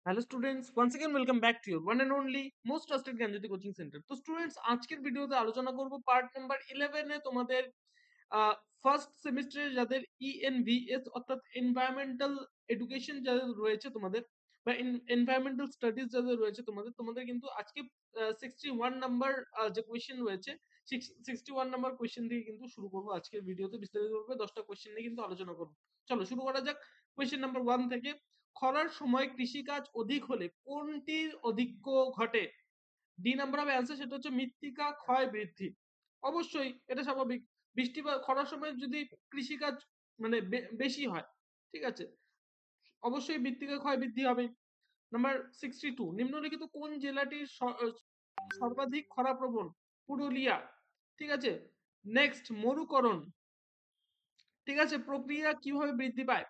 Hello students, once again welcome back to your one and only most trusted Gyanjyoti coaching centre. তো students, আজকের ভিডিওতে আলোচনা করব part number 11 এ তোমাদের ফার্স্ট সেমিস্টারে যাদের ইএনভিএস অর্থাৎ এনভায়রনমেন্টাল এডুকেশন যাদের রয়েছে তোমাদের, বা এনভায়রনমেন্টাল স্টাডিজ যাদের রয়েছে তোমাদের তোমাদের কিন্তু আজকে 61 নাম্বার যে কোয়েশ্চেন রয়েছে 61 নাম্বার কোয়েশ্চেন দিয়ে কিন্তু শুরু করবো আজকের ভিডিওতে। বিস্তারিতভাবে 10টা কোয়েশ্চেন নিয়ে কিন্তু আলোচনা করবো। চলো শুরু করা যাক। কোয়েশ্চেন নাম্বার 1 থেকে, খরার সময় কৃষিকাজ অধিক হলে কোনটির অধিক্য ঘটে? ডি নাম্বার হবে অ্যান্সার, সেটা হচ্ছে মৃত্তিকা ক্ষয় বৃদ্ধি। অবশ্যই এটা স্বাভাবিক। বৃষ্টি বা খরার সময় যদি কৃষিকাজ মানে বেশি হয়, ঠিক আছে, অবশ্যই মৃত্তিকা ক্ষয় বৃদ্ধি হবে। নাম্বার 62, নিম্নলিখিত কোন জেলাটির সর্বাধিক খরাপ্রবণ? পুরুলিয়া। ঠিক আছে। নেক্সট, মরুকরণ, ঠিক আছে, প্রক্রিয়া কিভাবে বৃদ্ধি পায়?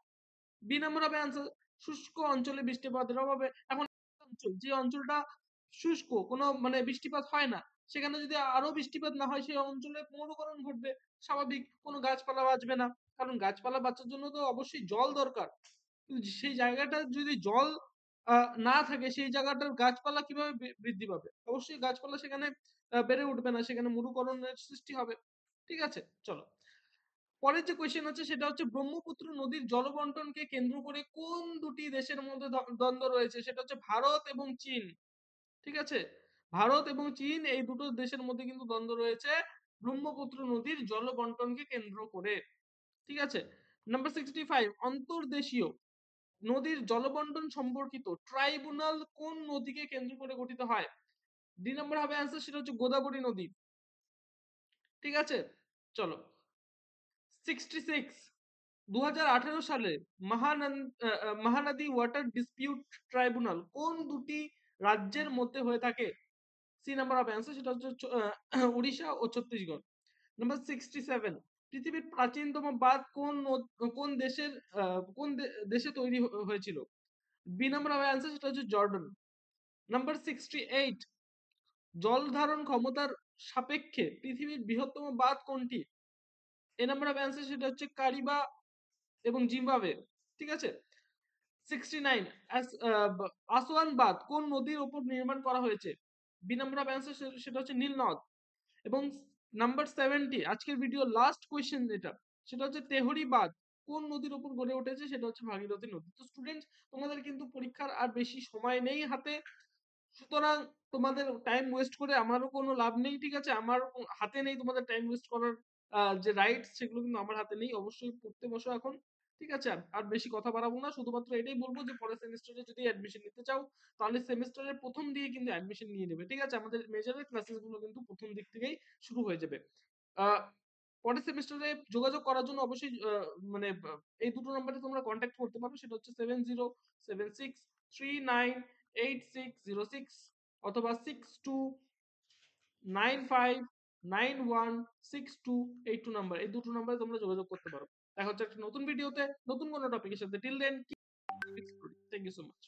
বি নাম্বার হবে আনসার, শুষ্ক অঞ্চলে বৃষ্টিপাতের অভাবে। এখন অঞ্চল, যে অঞ্চলটা শুষ্ক, কোনো মানে বৃষ্টিপাত হয় না, সেখানে যদি আরো বৃষ্টিপাত না হয় সেই অঞ্চলে মরুকরণ ঘটবে। স্বাভাবিক, কোনো গাছপালা বাঁচবে না, কারণ গাছপালা বাঁচার জন্য তো অবশ্যই জল দরকার। কিন্তু সেই জায়গাটা যদি জল না থাকে, সেই জায়গাটার গাছপালা কিভাবে বৃদ্ধি পাবে? অবশ্যই গাছপালা সেখানে বেড়ে উঠবে না, সেখানে মরুকরণের সৃষ্টি হবে। ঠিক আছে, চলো পরের যে কোয়েশ্চেন আছে সেটা হচ্ছে, ব্রহ্মপুত্র নদীর জলবন্টনকে কেন্দ্র করে কোন দুটি দেশের মধ্যে দ্বন্দ্ব রয়েছে? সেটা হচ্ছে ভারত এবং চীন। ঠিক আছে, ভারত এবং চীন এই দুটো দেশের মধ্যে কিন্তু দ্বন্দ্ব রয়েছে ব্রহ্মপুত্র নদীর জলবন্টনকে কেন্দ্র করে। ঠিক আছে। নাম্বার 65, অন্তর্দেশীয় নদীর জলবন্টন সম্পর্কিত ট্রাইব্যুনাল কোন নদীকে কেন্দ্র করে গঠিত হয়? ডি নাম্বার হবে অ্যান্সার, সেটা হচ্ছে গোদাবরী নদী। ঠিক আছে, চলো 66, 2018 সালে মহানদী ওয়াটার ডিসপিউট ট্রাইব্যুনাল কোন দুটি রাজ্যের মধ্যে হয়ে থাকে? সি নাম্বার অফ অ্যান্সার, সেটা হচ্ছে উড়িষ্যা ও ছত্তিশগড়। নাম্বার 67, পৃথিবীর প্রাচীনতম বাঁধ কোন দেশের দেশে তৈরি হয়েছিল? বি নাম্বার অফ অ্যান্সার, সেটা হচ্ছে জর্ডান। নাম্বার 68, জল ধারণ ক্ষমতার সাপেক্ষে পৃথিবীর বৃহত্তম বাঁধ কোনটি? এ নাম্বার অফ অ্যান্সার, সেটা হচ্ছে কারিবা এবং জিম্বাবুয়ে। ঠিক আছে। 69, আসওয়ান বাঁধ কোন নদীর উপর নির্মাণ করা হয়েছে? বি নাম্বার অফ অ্যান্সার, সেটা হচ্ছে নীল নদ। এবং নাম্বার 70, আজকের ভিডিও লাস্ট কোয়েশ্চেন যেটা, সেটা হচ্ছে তেহরি বাঁধ কোন নদীর উপর গড়ে উঠেছে? সেটা হচ্ছে ভাগীরথী নদী। তো স্টুডেন্টস, তোমাদের কিন্তু পরীক্ষার আর বেশি সময় নেই হাতে, সুতরাং তোমাদের টাইম ওয়েস্ট করে আমারও কোনো লাভ নেই। ঠিক আছে, আমার হাতে নেই তোমাদের টাইম ওয়েস্ট করার যে রাইট, সেগুলো কিন্তু আমার হাতে নেই। অবশ্যই পড়তে বসো এখন। ঠিক আছে, আর বেশি কথা বাড়াবো না, শুধুমাত্র এটাই বলবো যে পরের সেমিস্টারে যদি অ্যাডমিশন নিতে চাও, তাহলে সেমিস্টারের প্রথম দিকে কিন্তু অ্যাডমিশন নিয়ে নেবে। ঠিক আছে, আমাদের মেজরের ক্লাসেস গুলো কিন্তু প্রথম দিক থেকেই শুরু হয়ে যাবে। পরের সেমিস্টারে যোগাযোগ করার জন্য অবশ্যই মানে এই দুটো নম্বরে তোমরা কন্ট্যাক্ট করতে পারো, সেটা হচ্ছে 7076398606 অথবা 6295916282 নাম্বার, এই দুটো নাম্বারে তোমরা যোগাযোগ করতে পারো। দেখা হচ্ছে একটা নতুন ভিডিওতে নতুন কোনো টপিকের সাথে। Till then, thank you so much.